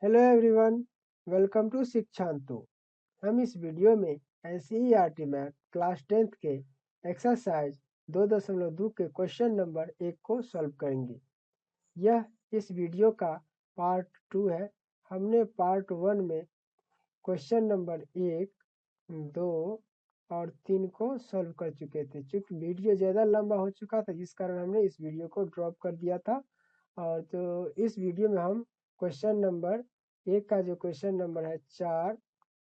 Hello everyone, welcome to Shikshantu. हम इस video में एनसीईआरटी मैथ क्लास 10th के एक्सरसाइज 2.2 के क्वेश्चन नंबर 1 को सॉल्व करेंगे। यह इस वीडियो का पार्ट 2 है। हमने पार्ट 1 में क्वेश्चन नंबर 1, 2 और 3 को सॉल्व कर चुके थे। चूँकि वीडियो ज़्यादा लंबा हो चुका था, जिस कारण हमने इस वीडियो को ड्रॉप कर दिया था। और तो इस वीडियो में हम क्वेश्चन नंबर 1 का जो क्वेश्चन नंबर है 4,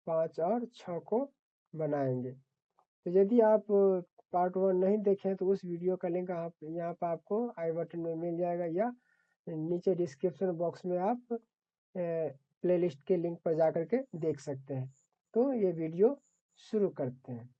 5 और 6 को बनाएंगे। तो यदि आप पार्ट 1 नहीं देखें तो उस वीडियो का लिंक आप यहाँ पर आपको आई बटन में मिल जाएगा, या नीचे डिस्क्रिप्शन बॉक्स में आप प्लेलिस्ट के लिंक पर जा करके देख सकते हैं। तो ये वीडियो शुरू करते हैं।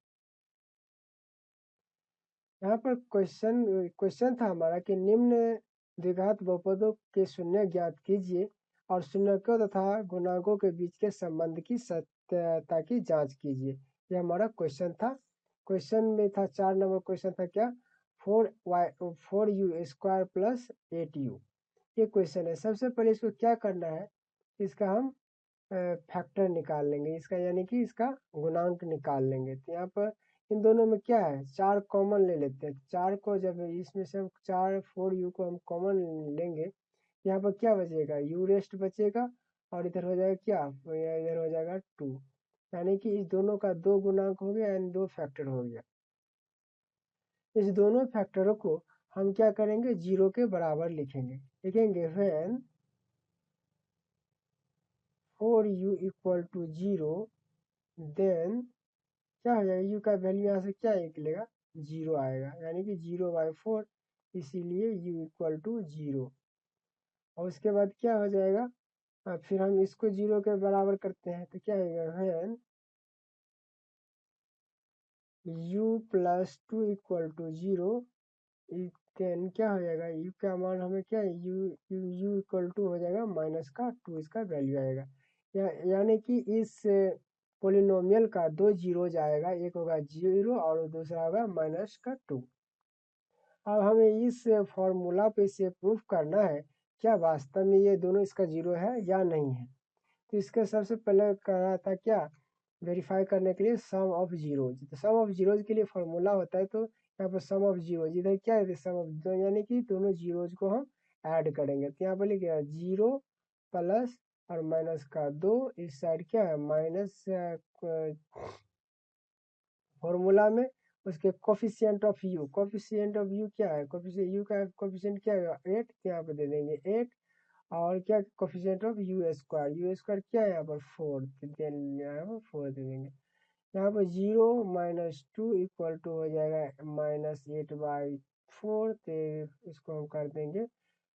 यहाँ पर क्वेश्चन था हमारा कि निम्न द्विघात बहुपदों के शून्य ज्ञात कीजिए और शून्यकों तथा गुणांकों के बीच के संबंध की सत्यता की जांच कीजिए। यह हमारा क्वेश्चन था। क्वेश्चन में था 4 नंबर क्वेश्चन था क्या, 4u² प्लस 8u। ये क्वेश्चन है। सबसे पहले इसको क्या करना है, इसका हम फैक्टर निकाल लेंगे, इसका यानी कि इसका गुणांक निकाल लेंगे। तो यहाँ पर इन दोनों में क्या है, 4 कॉमन ले लेते हैं। 4 को जब इसमें से हम 4 को हम कॉमन लेंगे, यहाँ पर क्या बचेगा, u रेस्ट बचेगा और इधर हो जाएगा क्या, इधर हो जाएगा 2। यानी कि इस दोनों का 2 गुणांक हो गया एंड 2 फैक्टर हो गया। इस दोनों फैक्टरों को हम क्या करेंगे, 0 के बराबर लिखेंगे when 4u = 0, देन क्या हो जाएगा, u का वैल्यू यहाँ से क्या निकलेगा, 0 आएगा। यानी कि 0/4, इसीलिए u = 0। और उसके बाद क्या हो जाएगा, फिर हम इसको 0 के बराबर करते हैं तो क्या होगा, when u + 2 = 0, देन क्या हो जाएगा, u का मान हमें क्या है, u = हो जाएगा -2, इसका वैल्यू आएगा। यानी कि इस पोलिनोमियल का 2 जीरोज आएगा, एक होगा 0 और दूसरा होगा -2। अब हमें इस फॉर्मूला पे इसे प्रूफ करना है क्या वास्तव में ये दोनों इसका 0 है या नहीं है। तो इसका सबसे पहले करना था क्या, वेरीफाई करने के लिए सम ऑफ जीरोज। तो सम ऑफ जीरोज के लिए फॉर्मूला होता है, तो यहाँ पर सम ऑफ जीरोज, इधर क्या है, सम ऑफ, यानी कि दोनों जीरोज को हम ऐड करेंगे। तो यहाँ पर लिखिएगा 0 प्लस और -2, इस साइड क्या है माइनस, फॉर्मूला में उसके कोफिशिएंट ऑफ यू क्या है, कोफिशिएंट यू का कोफिशिएंट क्या है 8, यहाँ पे दे देंगे 8। और क्या कोफिशिएंट ऑफ u² क्या है यहाँ पर 4, यहाँ पर 4 दे देंगे। यहाँ पर 0 - 2 = हो जाएगा -8/4। तो इसको हम कर देंगे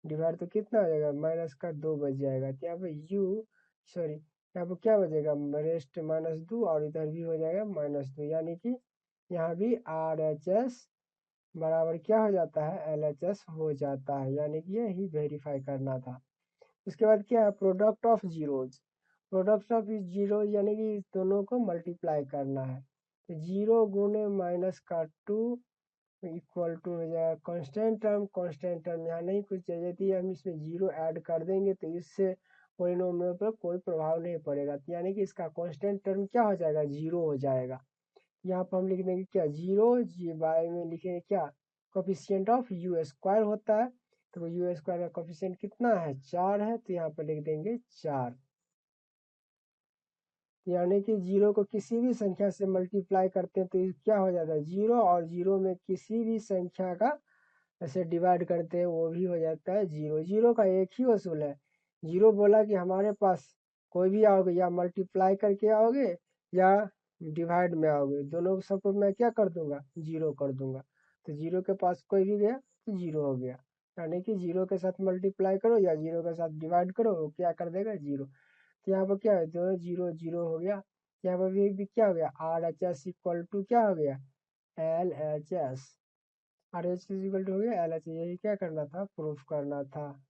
डिवाइड, तो कितना हो जाएगा, -2 बच जाएगा। तो यहाँ पर यहाँ पर क्या बचेगा, रेस्ट -2 और इधर भी हो जाएगा -2। यानी कि यहाँ भी RHS बराबर क्या हो जाता है, LHS हो जाता है। यानी कि यही वेरीफाई करना था। उसके बाद क्या है, प्रोडक्ट ऑफ जीरोज यानी कि इस दोनों को मल्टीप्लाई करना है। तो 0 गुणे -2 = हो जाएगा कांस्टेंट टर्म यहाँ नहीं कुछ चाहिए थी, हम इसमें 0 ऐड कर देंगे तो इससे पोलिनोमियल पर कोई प्रभाव नहीं पड़ेगा। तो यानी कि इसका कांस्टेंट टर्म क्या हो जाएगा, 0 हो जाएगा। यहाँ पर हम लिख देंगे क्या, 0 बाय में लिखेंगे क्या, कोफिशिएंट ऑफ u² होता है। तो u² का कोफिशिएंट कितना है, 4 है, तो यहाँ पर लिख देंगे 4। यानी कि 0 को किसी भी संख्या से मल्टीप्लाई करते हैं तो क्या हो जाता है 0, और 0 में किसी भी संख्या का ऐसे डिवाइड करते हैं वो भी हो जाता है 0। 0 का एक ही असूल है, 0 बोला कि हमारे पास कोई भी आओगे, या मल्टीप्लाई करके आओगे या डिवाइड में आओगे, दोनों सबको मैं क्या कर दूंगा, 0 कर दूंगा। तो 0 के पास कोई भी गया तो 0 हो गया। यानी कि 0 के साथ मल्टीप्लाई करो या 0 के साथ डिवाइड करो, वो क्या कर देगा, 0। तो यहाँ पर क्या है, दोनों 0 0 हो गया। यहाँ पर भी क्या हो गया, RHS = क्या हो गया, LHS। RHS = हो गया LHS। यही क्या करना था, प्रूफ करना था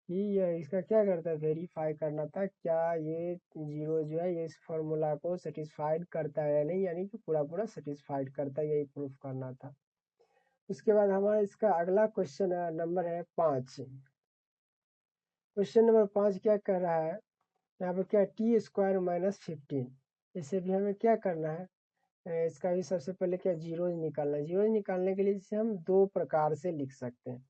कि ये इसका क्या करता है, वेरीफाई करना था क्या ये 0 जो है ये इस फॉर्मूला को सेटिस्फाइड करता है या नहीं, यानी कि पूरा सेटिस्फाइड करता है, यही प्रूफ करना था। उसके बाद हमारा इसका अगला क्वेश्चन नंबर है 5। क्वेश्चन नंबर 5 क्या कर रहा है, यहाँ पर क्या टी स्क्वायर माइनस 15, इसे भी हमें क्या करना है, इसका भी सबसे पहले क्या जीरो निकालना है। जीरो निकालने के लिए इसे हम दो प्रकार से लिख सकते हैं।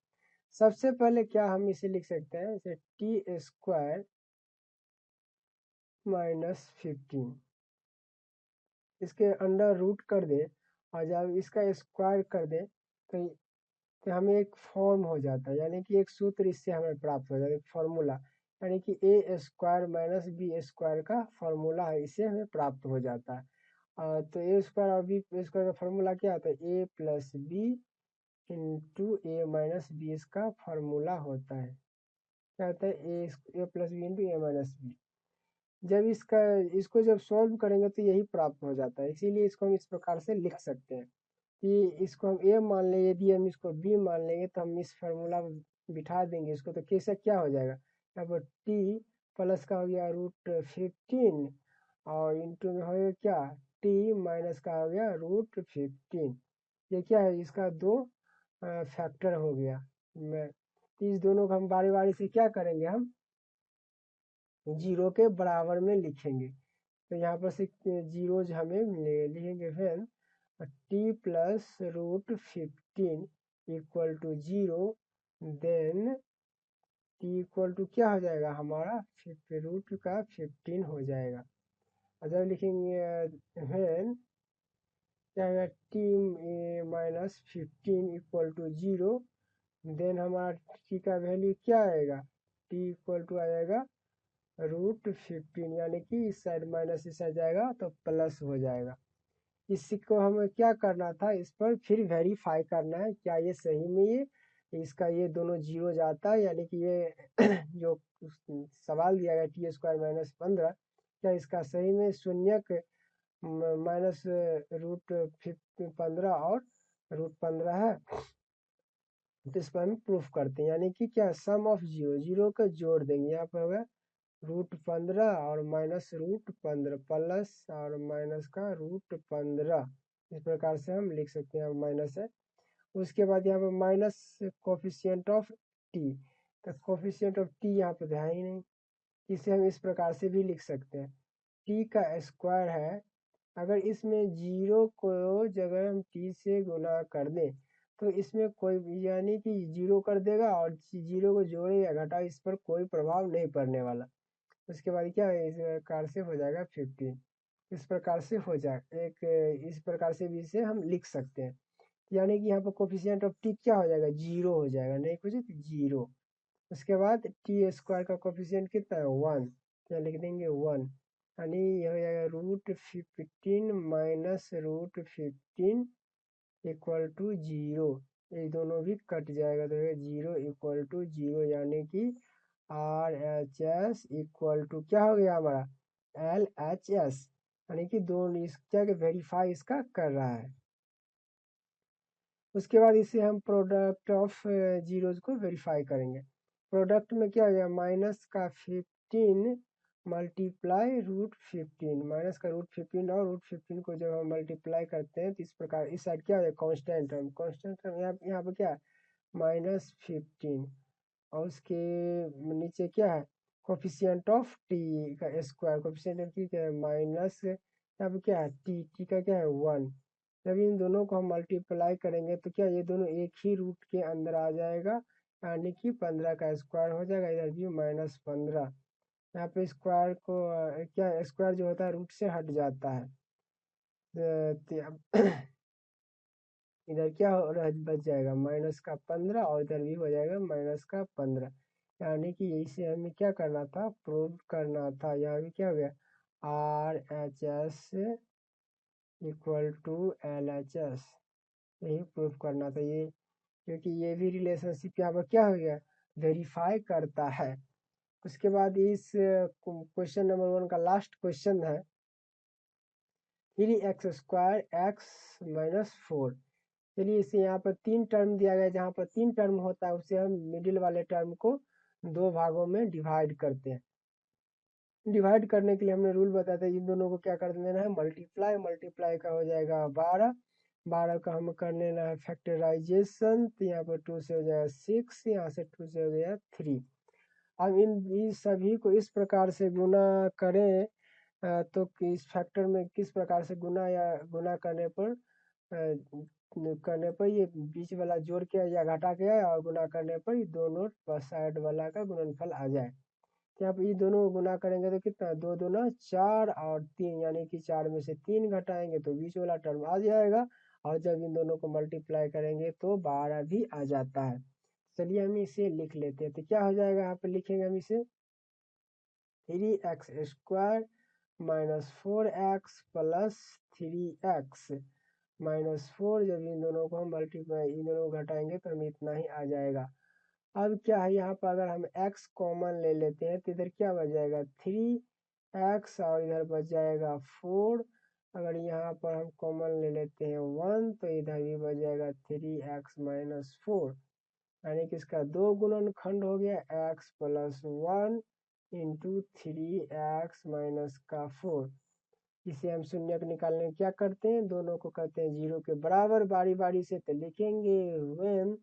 सबसे पहले क्या हम इसे लिख सकते हैं, जैसे टी स्क्वायर माइनस 15, इसके अंडर रूट कर दे और जब इसका स्क्वायर कर दे तो हमें एक फॉर्म हो जाता है, यानी कि एक सूत्र इससे हमें प्राप्त हो जाता है, एक फॉर्मूला, यानी कि ए स्क्वायर माइनस बी स्क्वायर का फॉर्मूला है, इससे हमें प्राप्त हो जाता है। तो ए स्क्वायर और बी स्क्वायर का फॉर्मूला क्या होता है, ए प्लस बी इंटू ए माइनस बी, इसका फॉर्मूला होता है। क्या होता है, ए प्लस बी इंटू ए माइनस बी। जब इसको जब सॉल्व करेंगे तो यही प्राप्त हो जाता है, इसीलिए इसको हम इस प्रकार से लिख सकते हैं कि इसको हम ए मान लें, यदि हम इसको बी मान लेंगे तो हम इस फार्मूला में बिठा देंगे इसको, तो कैसे क्या हो जाएगा, यहाँ पर टी प्लस का हो गया रूट 15 और इंटू में हो गया क्या टी माइनस का हो गया रूट 15। ये क्या है, इसका दो फैक्टर हो गया। मैं इस दोनों को हम बारी बारी से क्या करेंगे, हम जीरो के बराबर में लिखेंगे। तो यहाँ पर से जीरोज हमें लिखेंगे, फिर T plus root 15 equal to zero, then T equal to क्या हो जाएगा हमारा रूट का 15 हो जाएगा। और जब लिखेंगे फिर क्या होगा, T minus 15 equal to zero, then हमारा टी का वैल्यू क्या आएगा, टी इक्वल टू आ जाएगा रूट 15, यानी कि इस साइड माइनस इस साइड जाएगा तो प्लस हो जाएगा। इसको हमें क्या करना था, इस पर फिर वेरीफाई करना है क्या ये सही में ये इसका ये दोनों जीरो जाता है, यानी कि ये जो सवाल दिया गया टी स्क्वायर माइनस 15, क्या इसका सही में शून्यक माइनस रूट 15 और रूट 15 है। तो इस पर हम प्रूफ करते हैं, यानी कि क्या सम ऑफ जीरो, जीरो का जोड़ देंगे, यहाँ पर होगा रूट 15 और माइनस रूट 15 प्लस और माइनस का रूट 15, इस प्रकार से हम लिख सकते हैं, माइनस है। उसके बाद यहाँ पर माइनस कोफिशिएंट ऑफ टी, तो कोफिशिएंट ऑफ टी यहाँ पर है ही नहीं, इसे हम इस प्रकार से भी लिख सकते हैं, टी का स्क्वायर है, अगर इसमें जीरो को जगह हम टी से गुना कर दें तो इसमें कोई, यानी कि जीरो कर देगा और जीरो को जोड़े या घटाए इस पर कोई प्रभाव नहीं पड़ने वाला। उसके बाद क्या है, इस प्रकार से हो जाएगा 15, इस प्रकार से हो जाए एक, इस प्रकार से भी इसे हम लिख सकते हैं, यानी कि यहाँ पर कोफिशिएंट ऑफ टी क्या हो जाएगा, जीरो हो जाएगा, नहीं कुछ तो जीरो। उसके बाद टी स्क्वायर का कोफिशिएंट कितना है 1, क्या लिख देंगे 1, यानी यह हो जाएगा root 15 minus root 15 equal to zero, ये दोनों भी कट जाएगा तो जीरो इक्वल टू जीरो, यानी कि R H S equal to क्या हो गया हमारा एल एच एस, यानी कि दोनों इस क्या वेरीफाई इसका कर रहा है। उसके बाद इसे हम प्रोडक्ट ऑफ जीरोज को वेरीफाई करेंगे। प्रोडक्ट में क्या हो गया, माइनस का 15 मल्टीप्लाई रूट 15, माइनस का रूट 15 और रूट 15 को जब हम मल्टीप्लाई करते हैं तो इस प्रकार इस साइड क्या हो जाएगा कॉन्स्टेंट टर्म, कॉन्स्टेंट टर्म यहाँ पर क्या है माइनस 15 और उसके नीचे क्या है कोफिशिएंट ऑफ टी का स्क्वायर, कोफिशिएंट ऑफ टी क्या है माइनस, यहाँ पे क्या है टी का क्या है 1, जब इन दोनों को हम मल्टीप्लाई करेंगे तो क्या ये दोनों एक ही रूट के अंदर आ जाएगा, यानी कि 15 का स्क्वायर हो जाएगा, इधर भी माइनस 15, यहाँ पे स्क्वायर को क्या स्क्वायर जो होता है रूट से हट जाता है, इधर क्या बच जाएगा माइनस का 15 और इधर भी हो जाएगा माइनस का 15, यानी कि इसे हमें क्या करना था प्रूव करना था। यहाँ भी क्या हो गया R H S equal to L H S, यही प्रूफ करना था ये, क्योंकि ये भी रिलेशनशिप यहाँ पर क्या हो गया वेरीफाई करता है। उसके बाद इस क्वेश्चन नंबर 1 का लास्ट क्वेश्चन है 3x स्क्वायर एक्स माइनस 4, चलिए इसे यहाँ पर 3 टर्म दिया गया, जहाँ पर 3 टर्म होता है उसे हम मिडिल वाले टर्म को 2 भागों में डिवाइड करते हैं। डिवाइड करने के लिए हमने रूल बताया था, इन दोनों को क्या कर देना है मल्टीप्लाई, मल्टीप्लाई का हो जाएगा 12, 12 का हम कर लेना है फैक्टराइजेशन, तो यहाँ पर 2 से हो जाएगा 6, यहाँ से 2 से हो गया 3, अब इन सभी को इस प्रकार से गुना करें तो इस फैक्टर में किस प्रकार से गुना करने पर ये बीच वाला जोड़ के या घटा के आए और गुना करने पर ये दोनों साइड वाला का गुणनफल आ जाए। तो आप ये दोनों को गुना करेंगे तो कितना, 2 दूना 4 और 3, यानी कि 4 में से 3 घटाएंगे तो बीच वाला टर्म आ जाएगा, और जब इन दोनों को मल्टीप्लाई करेंगे तो 12 भी आ जाता है। चलिए हम इसे लिख लेते हैं। तो क्या हो जाएगा, यहाँ पे लिखेंगे हम इसे 3x² minus 4x plus 3x minus 4। जब इन दोनों को हम मल्टीप्लाई, इन दोनों को घटाएंगे तो हमें इतना ही आ जाएगा। अब क्या है, यहाँ पर अगर हम x कॉमन ले लेते हैं तो इधर क्या बच जाएगा 3x और इधर बच जाएगा 4। अगर यहाँ पर हम कॉमन ले लेते हैं 1 तो इधर भी बच जाएगा 3x माइनस 4, यानी कि इसका 2 गुणनखंड हो गया x plus 1 into 3x minus का 4। इसे हम शून्य को निकालने क्या करते हैं, दोनों को करते हैं 0 के बराबर बारी बारी से। तो लिखेंगे when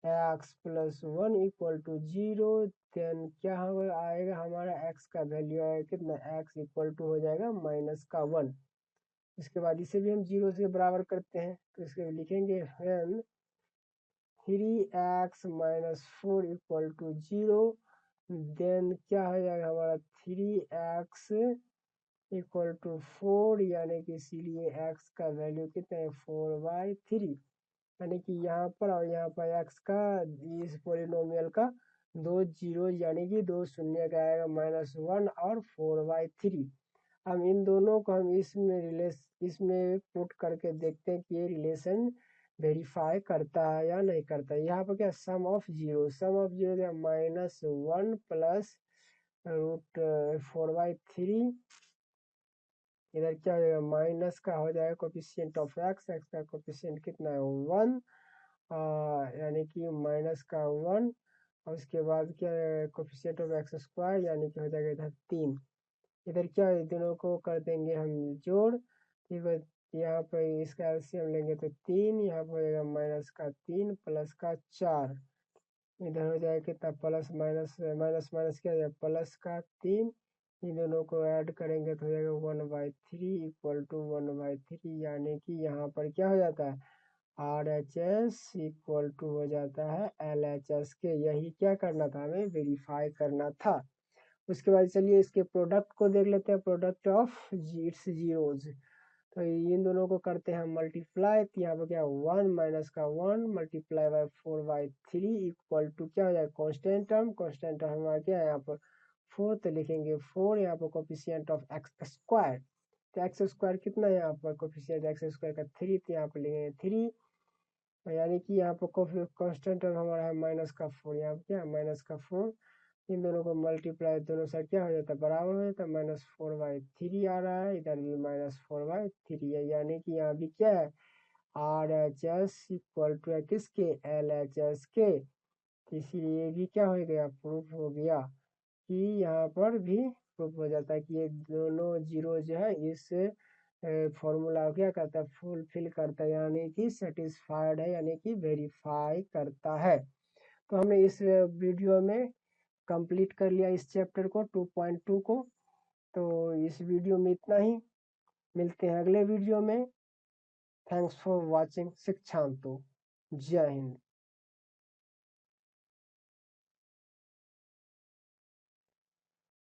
x plus 1 equal to 0, then क्या आएगा हमारा x का वैल्यू आएगा कितना, x इक्वल टू हो जाएगा माइनस का 1। इसके बाद इसे भी हम 0 से बराबर करते हैं, तो इसके लिखेंगे when 3x minus 4 equal to 0, then क्या हो जाएगा हमारा 3x इक्वल टू 4, यानी कि इसीलिए x का वैल्यू कितना है 4/3, यानी कि यहाँ पर और यहाँ पर x का इस पोलिनोमियल का 2 जीरो यानी कि 2 शून्य का आएगा -1 और 4/3। हम इन दोनों को हम इसमें पुट करके देखते हैं कि ये रिलेशन वेरीफाई करता है या नहीं करता है। यहाँ पर क्या सम ऑफ जीरो क्या -1 प्लस √4/3, इधर क्या हो जाएगा माइनस का हो जाएगा कोफिशिएंट ऑफ x का कोफिशिएंट कितना है 1, यानी कि माइनस का 1, और उसके बाद क्या कोफिशिएंट ऑफ x² यानी कि हो जाएगा इधर 3। इधर क्या है, दोनों को कर देंगे हम जोड़, ठीक है। यहाँ पर इसका एलसीएम लेंगे तो 3, यहाँ पर हो जाएगा माइनस का 3 प्लस का 4, इधर हो जाएगा कितना प्लस माइनस माइनस माइनस क्या हो जाएगा प्लस का 3, इन दोनों को ऐड करेंगे तो हो जाएगा 1/3 इक्वल टू 1/3, यानी कि यहाँ पर क्या हो जाता है RHS इक्वल टू हो जाता है LHS के। यही क्या करना था, हमें वेरीफाई करना था। उसके बाद चलिए इसके प्रोडक्ट को देख लेते हैं, प्रोडक्ट ऑफ इट्स जीरोज। तो इन दोनों को करते हैं मल्टीप्लाई, तो यहाँ पर क्या 1 माइनस का 1 मल्टीप्लाई बाय 4/3 इक्वल टू क्या हो जाएगा कांस्टेंट टर्म हमारा क्या है यहाँ पर 4, तो लिखेंगे 4, यहाँ पर कोफिशिएंट ऑफ x², तो x² कितना है यहाँ पर कोफिशिएंट x² का 3, तो यहाँ पर लिखेंगे 3, यानी कि यहाँ पर कांस्टेंट टर्म हमारा है -4, यहाँ पर क्या है -4। इन दोनों को मल्टीप्लाई दोनों साइड क्या हो जाता है बराबर हो जाता है -4/3 आ रहा है, इधर भी -4/3 है, यानी कि यहाँ भी क्या है RHS इक्वल टू है किसके LHS के। इसीलिए भी क्या हो गया प्रूफ हो गया कि यहाँ पर भी प्रूफ हो जाता है कि ये दोनों जीरो जो है इस फॉर्मूला क्या करता है फुलफिल करता है, यानी कि सेटिस्फाइड है, यानी कि वेरीफाई करता है। तो हमने इस वीडियो में कंप्लीट कर लिया इस चैप्टर को 2.2 को। तो इस वीडियो में इतना ही, मिलते हैं अगले वीडियो में। Thanks for watching Shikshanto. Jai Hind.